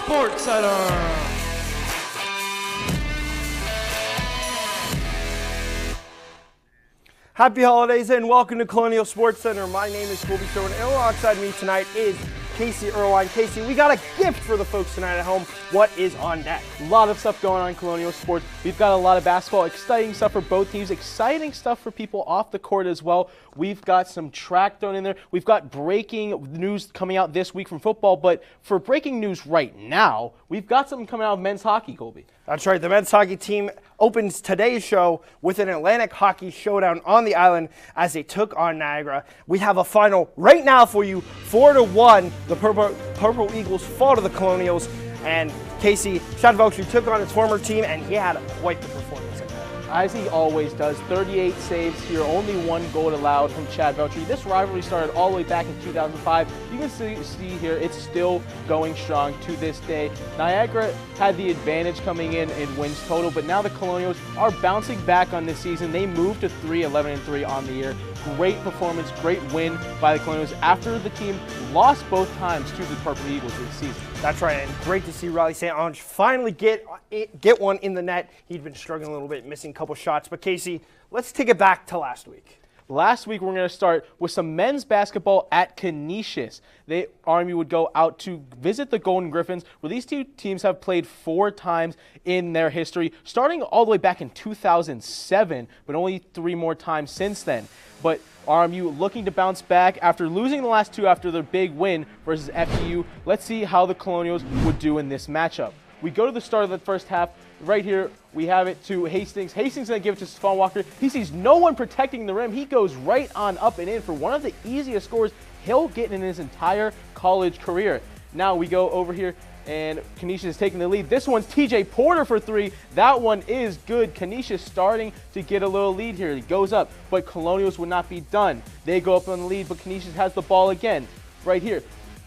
Sports Center. Happy holidays and welcome to Colonial Sports Center. My name is Colby Sherwin and alongside me tonight is Casey Irwine. Casey, we got a gift for the folks tonight at home. What is on deck? A lot of stuff going on in Colonial Sports. We've got a lot of basketball, exciting stuff for both teams, exciting stuff for people off the court as well. We've got some track thrown in there. We've got breaking news coming out this week from football, but for breaking news right now, we've got something coming out of men's hockey, Colby. That's right. The men's hockey team opens today's show with an Atlantic hockey showdown on the island as they took on Niagara. We have a final right now for you, 4-1. The Purple Eagles fall to the Colonials, and Casey Shadvelcher took on his former team, and he had quite the performance. As he always does, 38 saves here, only one goal allowed from Chad Veltri. This rivalry started all the way back in 2005. You can see here it's still going strong to this day. Niagara had the advantage coming in wins total, but now the Colonials are bouncing back on this season. They moved to 3-11-3 on the year. Great performance, great win by the Colonials after the team lost both times to the Purple Eagles this season. That's right, and great to see Riley St. Ange finally get one in the net. He'd been struggling a little bit, missing a couple shots. But Casey, let's take it back to last week. Last week, we're going to start with some men's basketball at Canisius. RMU would go out to visit the Golden Griffins, where these two teams have played 4 times in their history, starting all the way back in 2007, but only 3 more times since then. But RMU looking to bounce back after losing the last 2 after their big win versus FEU. Let's see how the Colonials would do in this matchup. We go to the start of the first half. Right here, we have it to Hastings. Hastings going to give it to Stephon Walker. He sees no one protecting the rim. He goes right on up and in for one of the easiest scores he'll get in his entire college career. Now we go over here, and Canisius is taking the lead. This one's TJ Porter for 3. That one is good. Canisius starting to get a little lead here. He goes up, but Colonials would not be done. They go up on the lead, but Canisius has the ball again. Right here.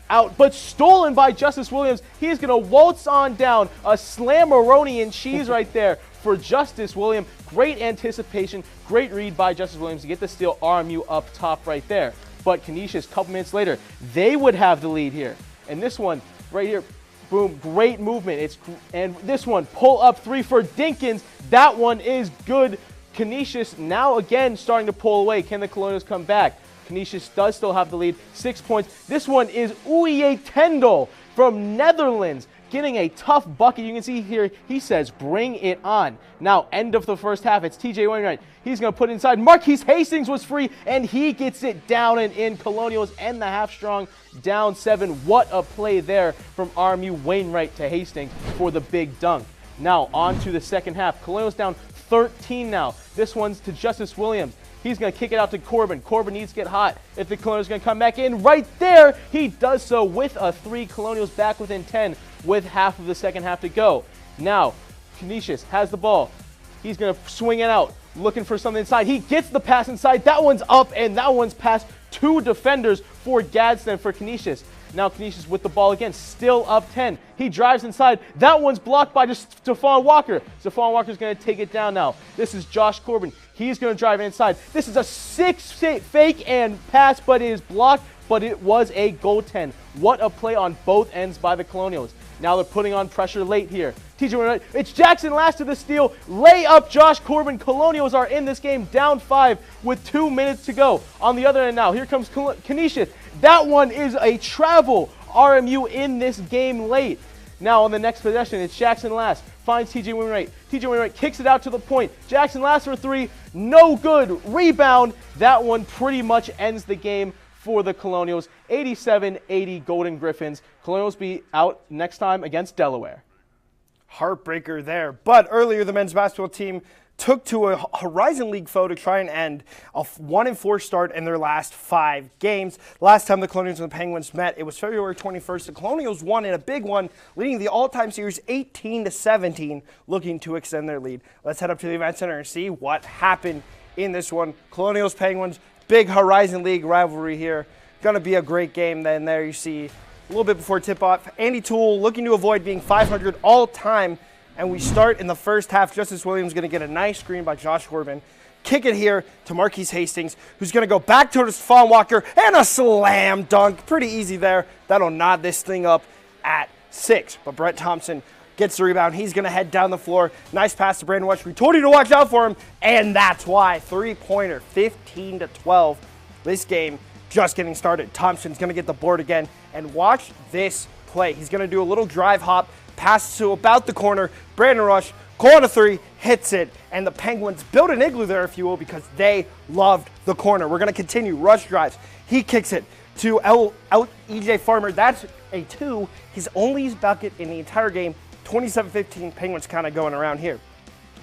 Out, but stolen by Justice Williams. He's going to waltz on down. A slam-a-roni and cheese right there for Justice Williams. Great anticipation, great read by Justice Williams to get the steal. RMU up top right there. But Canisius, a couple minutes later, they would have the lead here. And this one right here, boom, great movement. And this one, pull up 3 for Dinkins. That one is good. Canisius now again starting to pull away. Can the Colonials come back? Canisius does still have the lead, 6 points. This one is Uye Tendel from Netherlands getting a tough bucket. You can see here, he says, bring it on. Now, end of the first half, it's TJ Wainwright. He's going to put it inside. Marquise Hastings was free, and he gets it down and in. Colonials end the half strong, down 7. What a play there from RMU Wainwright to Hastings for the big dunk. Now, on to the second half. Colonials down 13 now. This one's to Justice Williams. He's going to kick it out to Corbin. Corbin needs to get hot. If the Colonials are going to come back in right there, he does so with a 3. Colonials back within 10 with half of the second half to go. Now, Canisius has the ball. He's going to swing it out, looking for something inside. He gets the pass inside. That one's up, and that one's past 2 defenders for Gadsden for Canisius. Now Canisius with the ball again, still up 10. He drives inside. That one's blocked by just Stephon Walker. Stephon Walker's going to take it down now. This is Josh Corbin. He's going to drive it inside. This is a 6 fake and pass, but it is blocked, but it was a goaltend. What a play on both ends by the Colonials. Now they're putting on pressure late here. It's Jackson last to the steal. Lay up Josh Corbin. Colonials are in this game down 5 with 2 minutes to go. On the other end now, here comes Canisius. That one is a travel. RMU in this game late. Now on the next possession, it's Jackson last. Finds TJ Wainwright. TJ Wainwright kicks it out to the point. Jackson last for 3. No good. Rebound. That one pretty much ends the game for the Colonials. 87-80 Golden Griffins. Colonials be out next time against Delaware. Heartbreaker there. But earlier, the men's basketball team took to a Horizon League foe to try and end a 1-4 start in their last 5 games. Last time the Colonials and the Penguins met, it was February 21st. The Colonials won in a big one, leading the all-time series 18-17, looking to extend their lead. Let's head up to the event center and see what happened in this one. Colonials, Penguins, big Horizon League rivalry here. Going to be a great game. Then there you see a little bit before tip-off, Andy Toole looking to avoid being 500 all-time. And we start in the first half. Justice Williams going to get a nice screen by Josh Corbin. Kick it here to Marquise Hastings, who's going to go back towards Stephon Walker, and a slam dunk. Pretty easy there. That'll knot this thing up at 6. But Brett Thompson gets the rebound. He's going to head down the floor. Nice pass to Brandon Rush. We told you to watch out for him, and that's why. 3-pointer, 15-12. This game just getting started. Thompson's going to get the board again, and watch this play. He's going to do a little drive hop, pass to about the corner. Brandon Rush, corner 3, hits it, and the Penguins built an igloo there, if you will, because they loved the corner. We're going to continue. Rush drives. He kicks it to EJ Farmer. That's a 2. His only bucket in the entire game. 27-15. Penguins kind of going around here.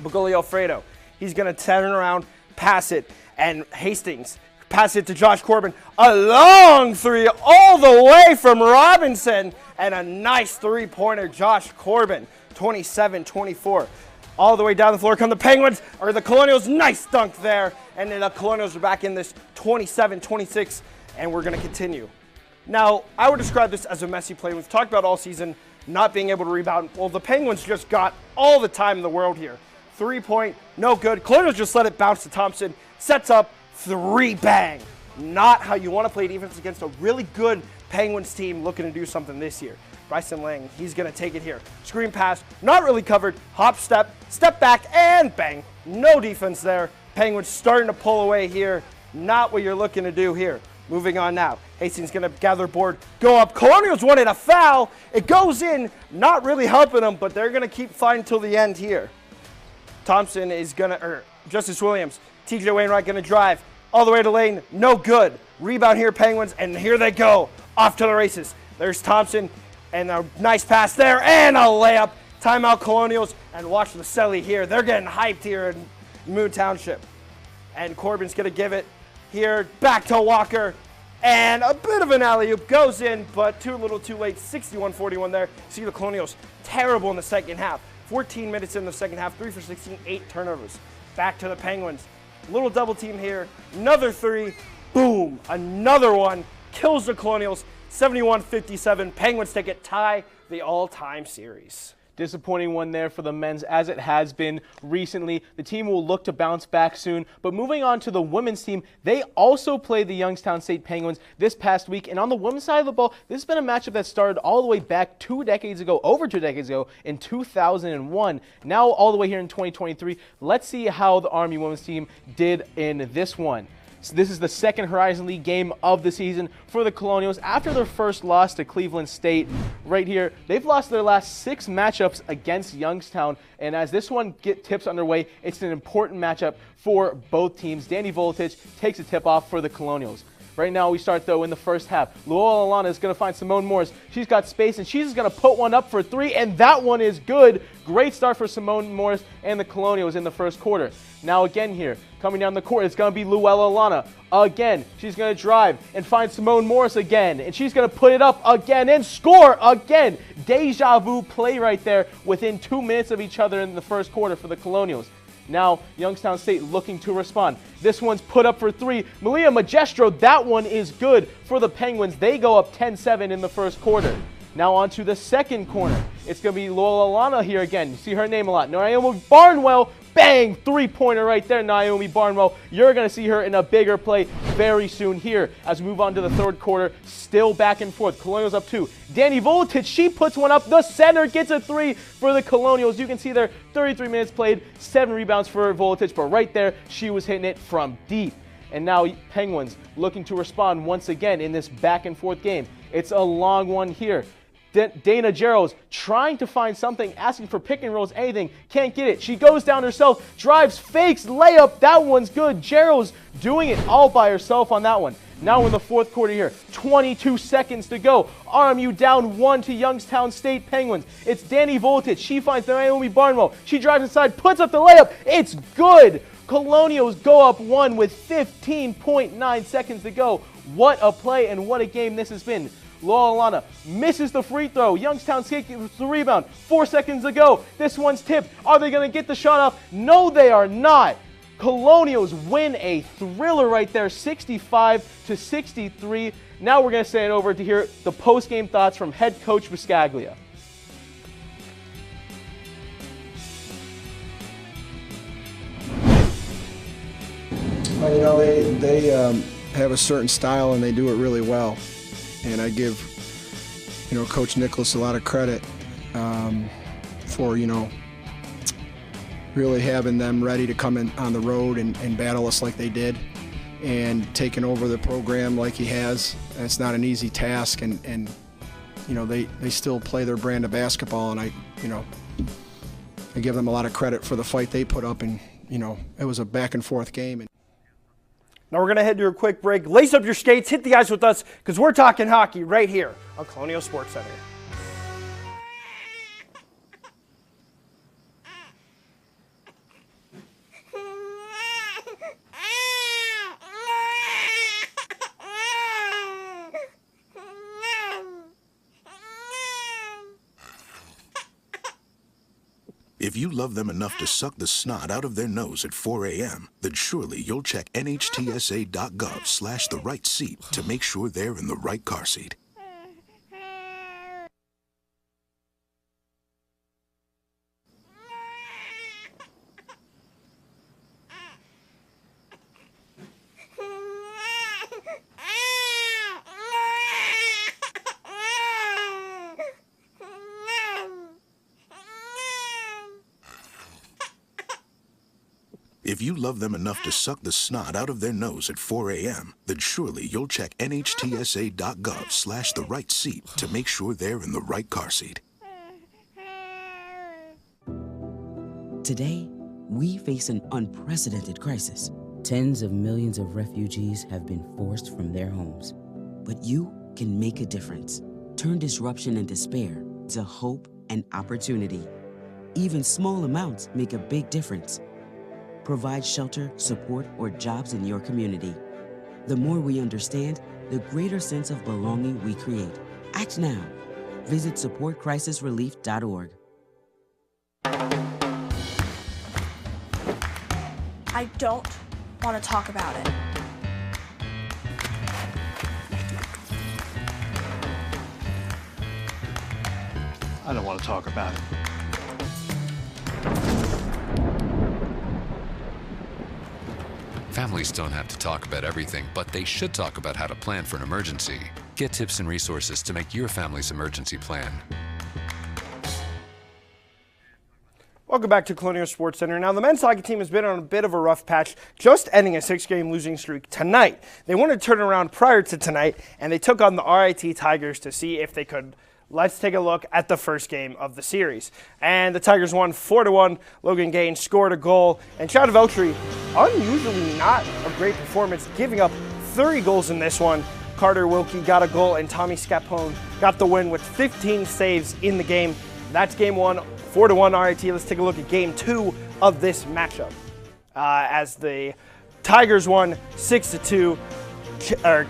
Bagoli Alfredo. He's going to turn around, pass it, and Hastings pass it to Josh Corbin. A long 3 all the way from Robinson, and a nice 3-pointer. Josh Corbin, 27-24. All the way down the floor come the Penguins, or the Colonials. Nice dunk there. And then the Colonials are back in this 27-26, and we're going to continue. Now, I would describe this as a messy play. We've talked about all season not being able to rebound. Well, the Penguins just got all the time in the world here. 3-point, no good. Colonials just let it bounce to Thompson. Sets up, 3, bang. Not how you want to play defense against a really good Penguins team looking to do something this year. Bryson Lang, he's going to take it here. Screen pass, not really covered. Hop, step back, and bang. No defense there. Penguins starting to pull away here. Not what you're looking to do here. Moving on now. Hastings going to gather board, go up. Colonials wanted a foul. It goes in, not really helping them, but they're going to keep fighting till the end here. Thompson is going to, Justice Williams, TJ Wainwright going to drive all the way to lane. No good. Rebound here, Penguins, and here they go. Off to the races. There's Thompson. And a nice pass there, and a layup. Timeout Colonials, and watch the celly here. They're getting hyped here in Moon Township. And Corbin's going to give it here, back to Walker. And a bit of an alley-oop goes in, but too little too late. 61-41 there. See the Colonials terrible in the second half. 14 minutes in the second half, 3 for 16, 8 turnovers. Back to the Penguins. Little double team here. Another 3. Boom. Another one. Kills the Colonials. 71-57. Penguins take it, tie the all-time series. Disappointing one there for the men's, as it has been recently. The team will look to bounce back soon. But moving on to the women's team, they also played the Youngstown State Penguins this past week. And on the women's side of the ball, this has been a matchup that started all the way back over 2 decades ago in 2001. Now all the way here in 2023. Let's see how the Army women's team did in this one. So this is the second Horizon League game of the season for the Colonials. After their first loss to Cleveland State right here, they've lost their last 6 matchups against Youngstown. And as this one tips underway, it's an important matchup for both teams. Danny Voltage takes a tip-off for the Colonials. Right now, we start, though, in the first half. Luola Alana is going to find Simone Morris. She's got space, and she's going to put one up for 3, and that one is good. Great start for Simone Morris and the Colonials in the first quarter. Now again here, coming down the court, it's going to be Luella Alana. Again, she's going to drive and find Simone Morris again, and she's going to put it up again and score again. Deja vu play right there within 2 minutes of each other in the first quarter for the Colonials. Now, Youngstown State looking to respond. This one's put up for 3. Malia Magestro, that one is good for the Penguins. They go up 10-7 in the first quarter. Now on to the second corner. It's going to be Lola Lana here again. You see her name a lot. Naomi Barnwell, bang, 3-pointer right there, Naomi Barnwell. You're going to see her in a bigger play very soon here. As we move on to the third quarter, still back and forth. Colonials up 2. Danny Voltage, she puts one up. The center gets a 3 for the Colonials. You can see there, 33 minutes played, 7 rebounds for Voltage, but right there, she was hitting it from deep. And now Penguins looking to respond once again in this back and forth game. It's a long one here. Dana Jarrows trying to find something, asking for pick and rolls, anything, can't get it. She goes down herself, drives, fakes, layup, that one's good. Jarrows doing it all by herself on that one. Now in the fourth quarter here, 22 seconds to go. RMU down 1 to Youngstown State Penguins. It's Danny Voltage. She finds Naomi Barnwell. She drives inside, puts up the layup. It's good. Colonials go up 1 with 15.9 seconds to go. What a play and what a game this has been. Lola Alana misses the free throw. Youngstown State gets the rebound. 4 seconds to go. This one's tipped. Are they going to get the shot off? No, they are not. Colonials win a thriller right there, 65-63. Now we're going to send it over to hear the post-game thoughts from head coach Biscaglia. Well, you know, they have a certain style and they do it really well. And I give Coach Nicholas a lot of credit for, really having them ready to come in on the road and battle us like they did, and taking over the program like he has. And it's not an easy task, and they still play their brand of basketball, and I give them a lot of credit for the fight they put up, and it was a back and forth game. Now we're going to head to a quick break. Lace up your skates, hit the ice with us, because we're talking hockey right here on Colonial Sports Center. If you love them enough to suck the snot out of their nose at 4 a.m., then surely you'll check nhtsa.gov/the right seat to make sure they're in the right car seat. If you love them enough to suck the snot out of their nose at 4 a.m., then surely you'll check nhtsa.gov/the right seat to make sure they're in the right car seat. Today, we face an unprecedented crisis. Tens of millions of refugees have been forced from their homes. But you can make a difference. Turn disruption and despair to hope and opportunity. Even small amounts make a big difference. Provide shelter, support, or jobs in your community. The more we understand, the greater sense of belonging we create. Act now. Visit supportcrisisrelief.org. I don't want to talk about it. I don't want to talk about it. Families don't have to talk about everything, but they should talk about how to plan for an emergency. Get tips and resources to make your family's emergency plan. Welcome back to Colonial Sports Center. Now, the men's hockey team has been on a bit of a rough patch, just ending a 6-game losing streak tonight. They wanted to turn around prior to tonight, and they took on the RIT Tigers to see if they could. Let's take a look at the first game of the series. And the Tigers won 4-1. Logan Gaines scored a goal. And Chad Veltri, unusually not a great performance, giving up 30 goals in this one. Carter Wilkie got a goal, and Tommy Scapone got the win with 15 saves in the game. That's game one, 4-1 RIT. Let's take a look at game two of this matchup. As the Tigers won 6-2.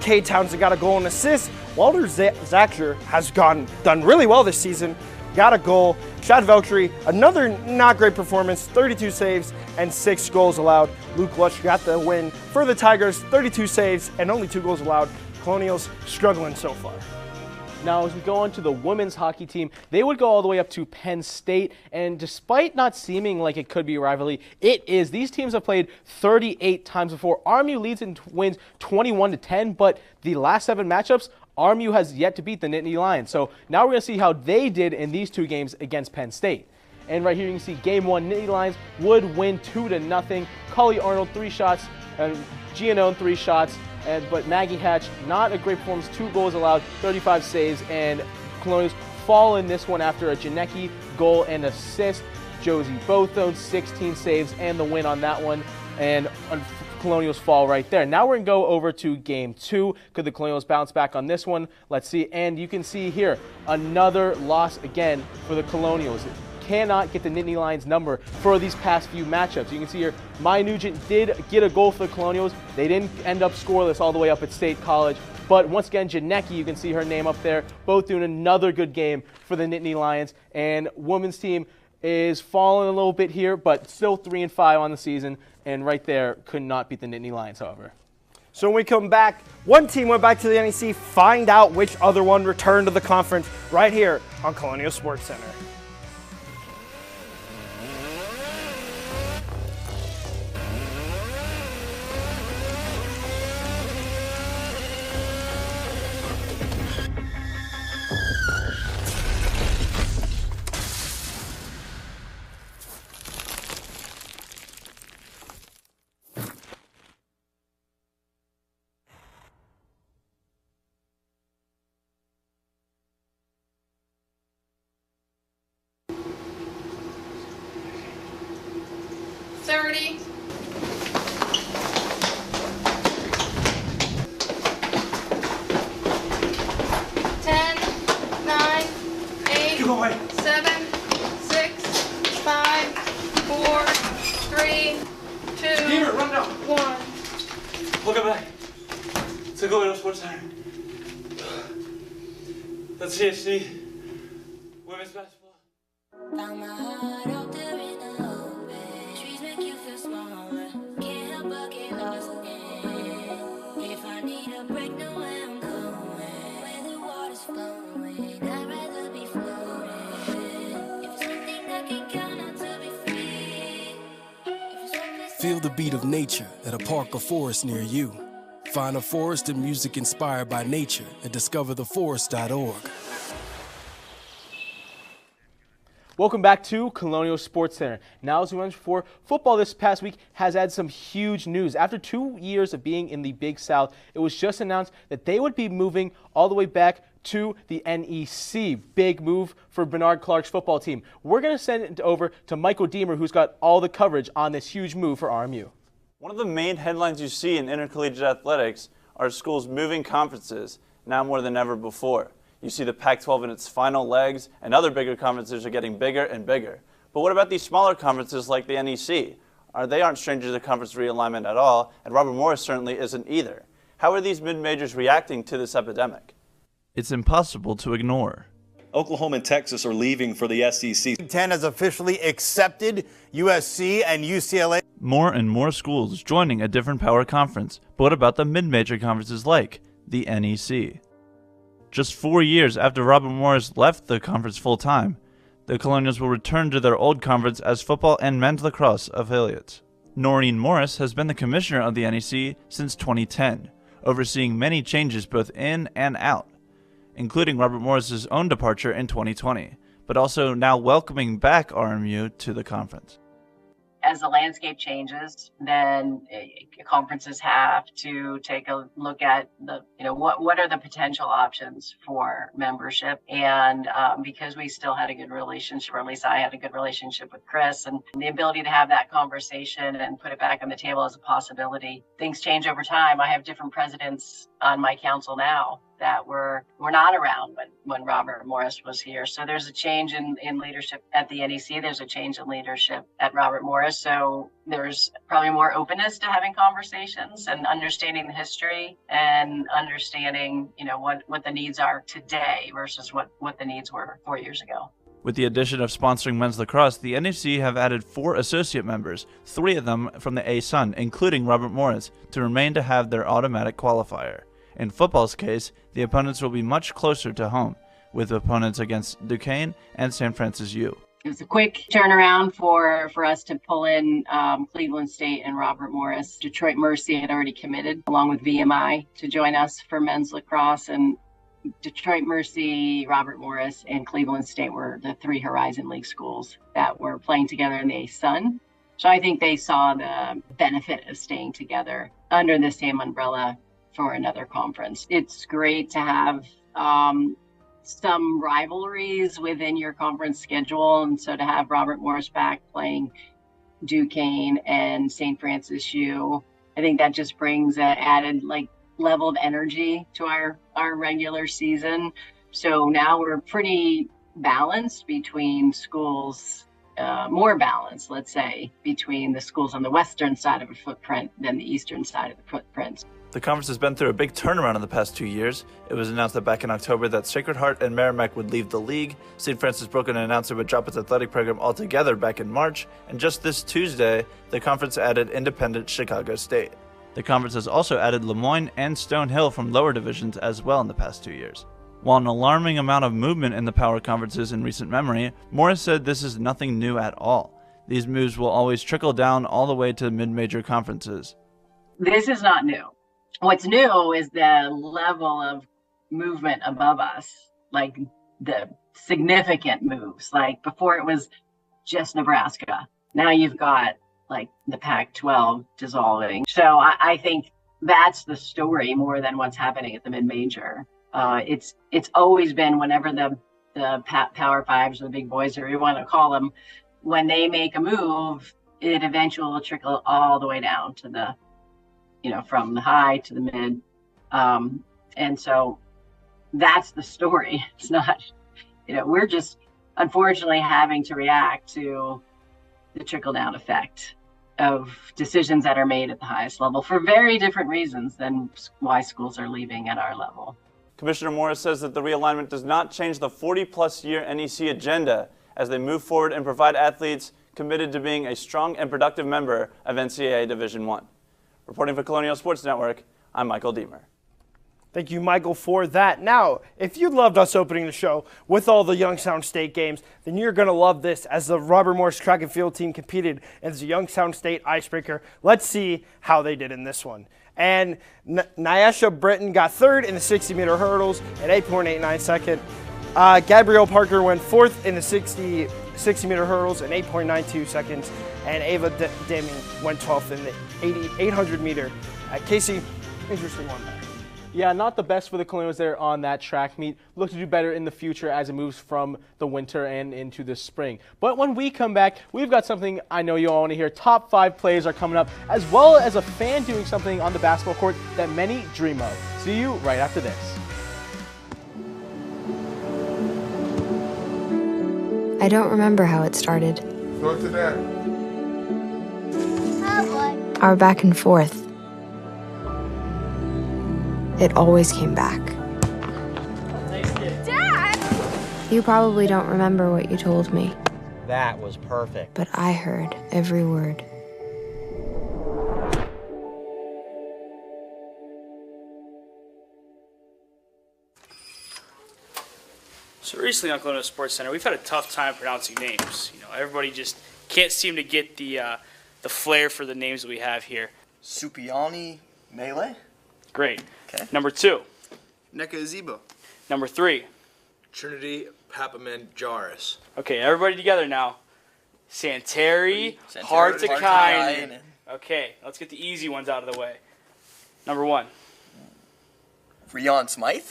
Kay Townsend got a goal and assist. Walter Zacher has done really well this season. Got a goal. Chad Veltri, another not great performance, 32 saves and 6 goals allowed. Luke Lush got the win for the Tigers, 32 saves and only 2 goals allowed. Colonials struggling so far. Now, as we go on to the women's hockey team, they would go all the way up to Penn State, and despite not seeming like it could be a rivalry, it is. These teams have played 38 times before. RMU leads and wins 21-10, but the last 7 matchups, RMU has yet to beat the Nittany Lions. So now we're going to see how they did in these 2 games against Penn State. And right here you can see game 1, Nittany Lions would win 2-0. Cully Arnold 3 shots, and Giannone 3 shots. But Maggie Hatch, not a great performance, 2 goals allowed, 35 saves, and Colonials fall in this one after a Janecki goal and assist. Josie Bothone, 16 saves, and the win on that one, and Colonials fall right there. Now we're going to go over to game 2. Could the Colonials bounce back on this one? Let's see, and you can see here, another loss again for the Colonials. Cannot get the Nittany Lions number for these past few matchups. You can see here, Maya Nugent did get a goal for the Colonials. They didn't end up scoreless all the way up at State College. But once again, Janecki, you can see her name up there, both doing another good game for the Nittany Lions. And women's team is falling a little bit here, but still 3-5 on the season. And right there, could not beat the Nittany Lions, however. So when we come back, one team went back to the NEC, find out which other one returned to the conference right here on Colonial Sports Center. 30. Seven, 6, 5, 4, 3, 2, run down. 1. Welcome back to Colonial Sports Center. That's CSC women's basketball. Found my heart out there in the open. Trees make you feel smaller. Can't help but get lost again. If I need a break, know where I'm going. Where the water's flowing, I'd rather be floating. If it's something I can count on to be free. Feel the beat of nature at a park or forest near you. Find a forest and music inspired by nature at discovertheforest.org. Welcome back to Colonial Sports Center. Now, as we mentioned before, football this past week has had some huge news. After 2 years of being in the Big South, it was just announced that they would be moving all the way back to the NEC. Big move for Bernard Clark's football team. We're going to send it over to Michael Deemer, who's got all the coverage on this huge move for RMU. One of the main headlines you see in intercollegiate athletics are schools moving conferences now more than ever before. You see the Pac-12 in its final legs, and other bigger conferences are getting bigger and bigger. But what about these smaller conferences like the NEC? They aren't strangers to conference realignment at all, and Robert Morris certainly isn't either. How are these mid-majors reacting to this epidemic? It's impossible to ignore. Oklahoma and Texas are leaving for the SEC. Big Ten has officially accepted USC and UCLA. More and more schools joining a different power conference. But what about the mid-major conferences like the NEC? Just 4 years after Robert Morris left the conference full-time, the Colonials will return to their old conference as football and men's lacrosse affiliates. Noreen Morris has been the commissioner of the NEC since 2010, overseeing many changes both in and out, including Robert Morris's own departure in 2020, but also now welcoming back RMU to the conference. As the landscape changes, then conferences have to take a look at what are the potential options for membership. And because we still had a good relationship, or at least I had a good relationship with Chris, and the ability to have that conversation and put it back on the table as a possibility. Things change over time. I have different presidents on my council now that were not around when Robert Morris was here. So there's a change in leadership at the NEC. There's a change in leadership at Robert Morris. So there's probably more openness to having conversations and understanding the history and understanding, what the needs are today versus what the needs were 4 years ago. With the addition of sponsoring men's lacrosse, the NEC have added 4 associate members, 3 of them from the A-Sun, including Robert Morris, to remain to have their automatic qualifier. In football's case, the opponents will be much closer to home, with opponents against Duquesne and San Francis U. It was a quick turnaround for us to pull in Cleveland State and Robert Morris. Detroit Mercy had already committed, along with VMI, to join us for men's lacrosse. And Detroit Mercy, Robert Morris, and Cleveland State were the 3 Horizon League schools that were playing together in the A-Sun. So I think they saw the benefit of staying together under the same umbrella for another conference. It's great to have some rivalries within your conference schedule, and so to have Robert Morris back playing Duquesne and St. Francis U, I think that just brings an added level of energy to our regular season. So now we're pretty balanced between schools, more balanced, let's say, between the schools on the western side of the footprint than the eastern side of the footprint. The conference has been through a big turnaround in the past 2 years. It was announced that back in October that Sacred Heart and Merrimack would leave the league. St. Francis broke an announcement would drop its athletic program altogether back in March. And just this Tuesday, the conference added independent Chicago State. The conference has also added Lemoyne and Stonehill from lower divisions as well in the past 2 years. While an alarming amount of movement in the power conferences in recent memory, Morris said this is nothing new at all. These moves will always trickle down all the way to mid-major conferences. This is not new. What's new is the level of movement above us, like the significant moves. Like before it was just Nebraska. Now you've got the Pac-12 dissolving. So I think that's the story more than what's happening at the mid-major. It's always been whenever the Power Fives or the big boys, or you want to call them, when they make a move, it eventually will trickle all the way down to the, from the high to the mid. And so that's the story. It's not, we're just unfortunately having to react to the trickle down effect of decisions that are made at the highest level for very different reasons than why schools are leaving at our level. Commissioner Morris says that the realignment does not change the 40-plus year NEC agenda as they move forward and provide athletes committed to being a strong and productive member of NCAA Division I. Reporting for Colonial Sports Network, I'm Michael Deemer. Thank you, Michael, for that. Now, if you loved us opening the show with all the Youngstown State games, then you're going to love this as the Robert Morris track and field team competed as the Youngstown State Icebreaker. Let's see how they did in this one. And Nyesha Britton got third in the 60-meter hurdles at 8.89 seconds. Gabrielle Parker went fourth in the 60-meter hurdles at 8.92 seconds. And Ava Deming went 12th in the 800-meter. Casey, interesting one there. Yeah, not the best for the Colonials there on that track meet. Look to do better in the future as it moves from the winter and into the spring. But when we come back, we've got something I know you all want to hear. Top 5 plays are coming up, as well as a fan doing something on the basketball court that many dream of. See you right after this. I don't remember how it started. Go to that. Our back and forth. It always came back. Dad! You probably don't remember what you told me, That was perfect. but I heard every word. So recently on Colonial Sports Center, we've had a tough time pronouncing names. Everybody just can't seem to get the flair for the names that we have here. Supiani Melee? Great. Okay. Number 2. Neka Azibo. Number 3. Trinity Papaman Jaris. Okay, everybody together now. Santeri Santeri Hartikainen. Okay, let's get the easy ones out of the way. Number 1. Rion Smythe?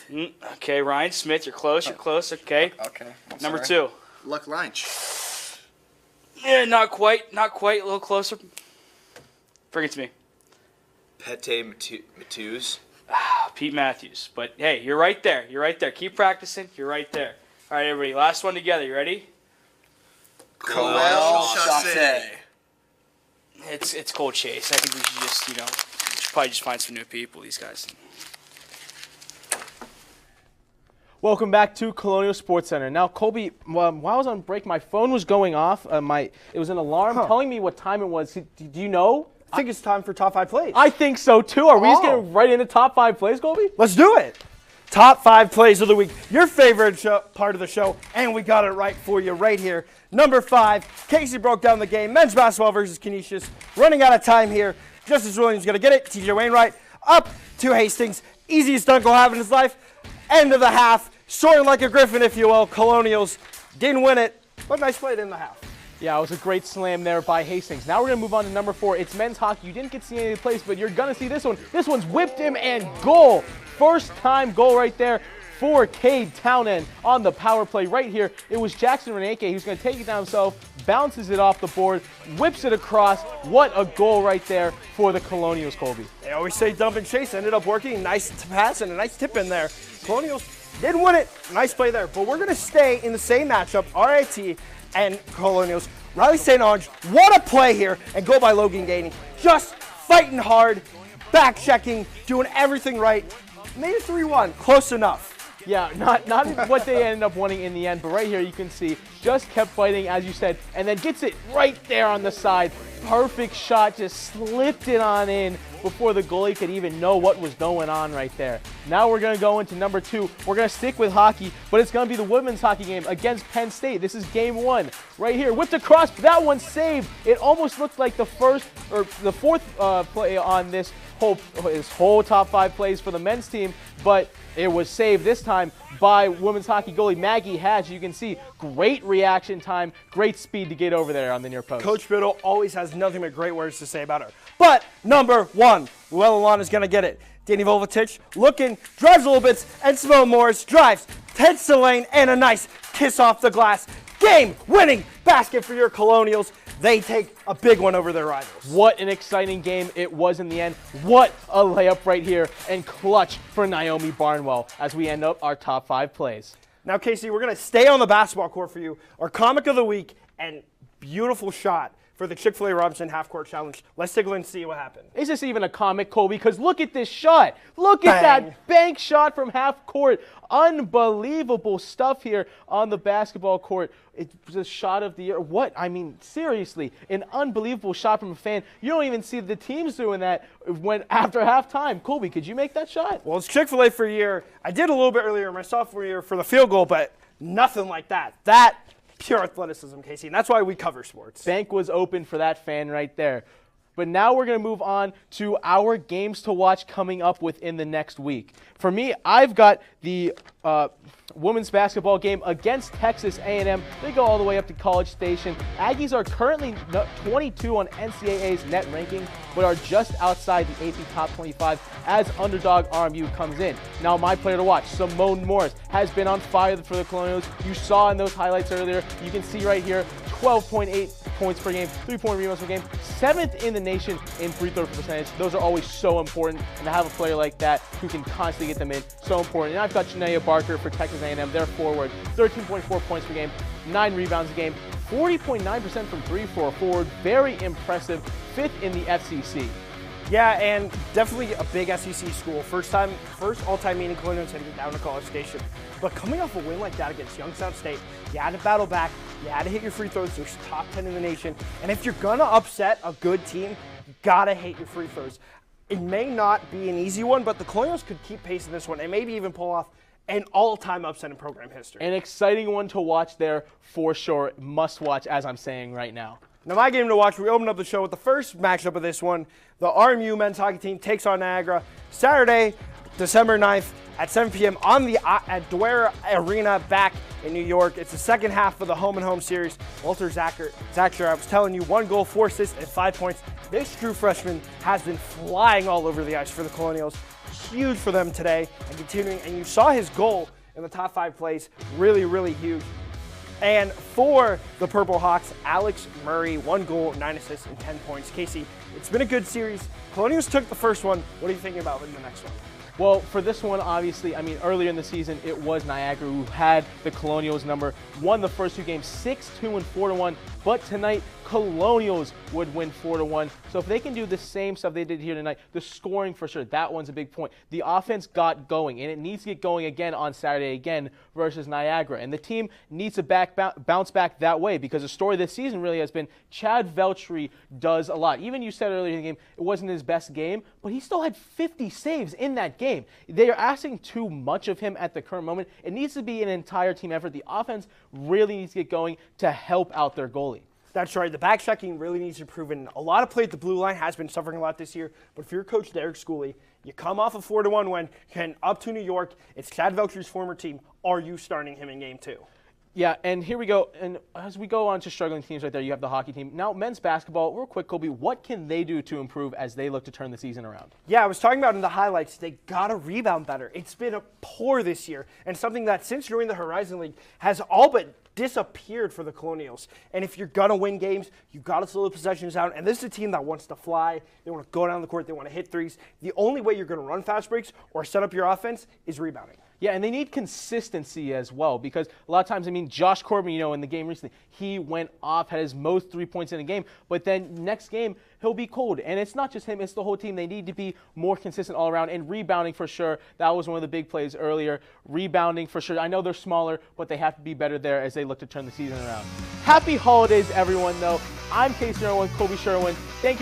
Okay, Ryan Smith, you're close, okay. Okay. I'm Number sorry. 2. Luck Lynch. Yeah, not quite, a little closer. Bring it to me. Pete Matthews. Pete Matthews. But hey, you're right there. Keep practicing. You're right there. All right, everybody. Last one together. You ready? Coel Chasse. It's Cole Chase. I think we should just, we should probably just find some new people, these guys. Welcome back to Colonial Sports Center. Now, Colby, while I was on break, my phone was going off. It was an alarm telling me what time it was. Do you know? I think it's time for top 5 plays. I think so, too. Are we just getting right into top 5 plays, Colby? Let's do it. Top 5 plays of the week. Your favorite part of the show, and we got it right for you right here. Number 5, Casey broke down the game. Men's basketball versus Canisius. Running out of time here. Justice Williams going to get it. TJ Wainwright up to Hastings. Easiest dunk he'll have in his life. End of the half. Soaring like a griffin, if you will. Colonials didn't win it, but nice play in the half. Yeah, it was a great slam there by Hastings. Now we're going to move on to number 4. It's men's hockey. You didn't get to see any of the plays, but you're going to see this one. This one's whipped him and goal. First time goal right there for Cade Townend on the power play right here. It was Jackson Reneke who's going to take it down himself, bounces it off the board, whips it across. What a goal right there for the Colonials, Colby. They always say dump and chase. Ended up working. Nice pass and a nice tip in there. Colonials didn't win it. Nice play there. But we're going to stay in the same matchup, RIT and Colonials. Riley St. Ange, what a play here, and go by Logan Gainey. Just fighting hard, back checking, doing everything right. Made it 3-1, close enough. Yeah, not what they ended up winning in the end, but right here you can see, just kept fighting, as you said, and then gets it right there on the side. Perfect shot, just slipped it on in before the goalie could even know what was going on right there. Now we're going to go into number 2. We're going to stick with hockey, but it's going to be the women's hockey game against Penn State. This is game 1 right here. Whipped across, that one saved. It almost looked like the fourth play on this whole top 5 plays for the men's team, but it was saved this time by women's hockey goalie Maggie Hatch. You can see great reaction time, great speed to get over there on the near post. Coach Biddle always has nothing but great words to say about her. But number 1, Llewellyn is going to get it. Danny Volvatich looking, drives a little bit, and Simone Morris drives, heads to the lane, and a nice kiss off the glass. game-winning basket for your Colonials. They take a big one over their rivals. What an exciting game it was in the end. What a layup right here, and clutch for Naomi Barnwell as we end up our top 5 plays. Now, Casey, we're going to stay on the basketball court for you. Our comic of the week and beautiful shot for the Chick-fil-A Robinson half-court challenge. Let's take a look and see what happened. Is this even a comic, Colby? Because look at this shot. Look at that bank shot from half court. Unbelievable stuff here on the basketball court. It's a shot of the year. What? I mean, seriously, an unbelievable shot from a fan. You don't even see the teams doing that when after halftime. Colby, could you make that shot? Well, it's Chick-fil-A for a year. I did a little bit earlier in my sophomore year for the field goal, but nothing like that. That pure athleticism, Casey, and that's why we cover sports. Bank was open for that fan right there. But now we're going to move on to our games to watch coming up within the next week. For me, I've got the women's basketball game against Texas A&M. They go all the way up to College Station. Aggies are currently 22 on NCAA's net ranking, but are just outside the AP top 25 as underdog RMU comes in. Now, my player to watch, Simone Morris, has been on fire for the Colonials. You saw in those highlights earlier. You can see right here, 12.8 points per game, 3-point rebounds per game, 7th in the nation in free throw percentage. Those are always so important, and to have a player like that who can constantly get them in, so important. And I've got Shania Barker for Texas A&M, their forward, 13.4 points per game, 9 rebounds a game, 40.9% from 3 for a forward. Very impressive, 5th in the FCC. Yeah, and definitely a big SEC school. First all-time meeting Colonials heading down to College Station. But coming off a win like that against Youngstown State, you had to battle back. You had to hit your free throws. They're top 10 in the nation. And if you're going to upset a good team, you got to hit your free throws. It may not be an easy one, but the Colonials could keep pace in this one and maybe even pull off an all-time upset in program history. An exciting one to watch there for sure. Must watch, as I'm saying right now. Now, my game to watch, we opened up the show with the first matchup of this one. The RMU men's hockey team takes on Niagara Saturday, December 9th at 7 p.m. at Dwyer Arena back in New York. It's the second half of the home-and-home series. Walter Zacher, I was telling you, 1 goal, 4 assists, and 5 points. This true freshman has been flying all over the ice for the Colonials. Huge for them today and continuing. And you saw his goal in the top 5 plays. Really, really huge. And for the Purple Hawks, Alex Murray, 1 goal, 9 assists, and 10 points. Casey, it's been a good series. Colonials took the first one. What are you thinking about in the next one? Well, for this one, obviously, I mean, earlier in the season, it was Niagara who had the Colonials number, won the first 2 games, 6-2 and 4-1. But tonight, Colonials would win 4-1. So if they can do the same stuff they did here tonight, the scoring for sure, that one's a big point. The offense got going, and it needs to get going again on Saturday again versus Niagara. And the team needs to bounce back that way, because the story this season really has been Chad Veltri does a lot. Even you said earlier in the game, it wasn't his best game, but he still had 50 saves in that game. They are asking too much of him at the current moment. It needs to be an entire team effort. The offense really needs to get going to help out their goalie. That's right. The back checking really needs to improve. And a lot of play at the blue line has been suffering a lot this year. But if you're Coach Derek Schooley, you come off a 4-1 win, and up to New York. It's Chad Veltri's former team. Are you starting him in game 2? Yeah, and here we go. And as we go on to struggling teams right there, you have the hockey team. Now, men's basketball, real quick, Colby, what can they do to improve as they look to turn the season around? Yeah, I was talking about in the highlights, they got to rebound better. It's been a poor this year, and something that since joining the Horizon League has all but disappeared for the Colonials. And if you're going to win games, you've got to slow the possessions out. And this is a team that wants to fly. They want to go down the court. They want to hit threes. The only way you're going to run fast breaks or set up your offense is rebounding. Yeah, and they need consistency as well, because a lot of times, I mean, Josh Corbin, you know, in the game recently, he went off, had his most 3 points in the game, but then next game, he'll be cold. And it's not just him, it's the whole team. They need to be more consistent all around, and rebounding for sure. That was one of the big plays earlier. Rebounding for sure. I know they're smaller, but they have to be better there as they look to turn the season around. Happy holidays, everyone, though. I'm Casey Irwin, Colby Sherwin. Thank you.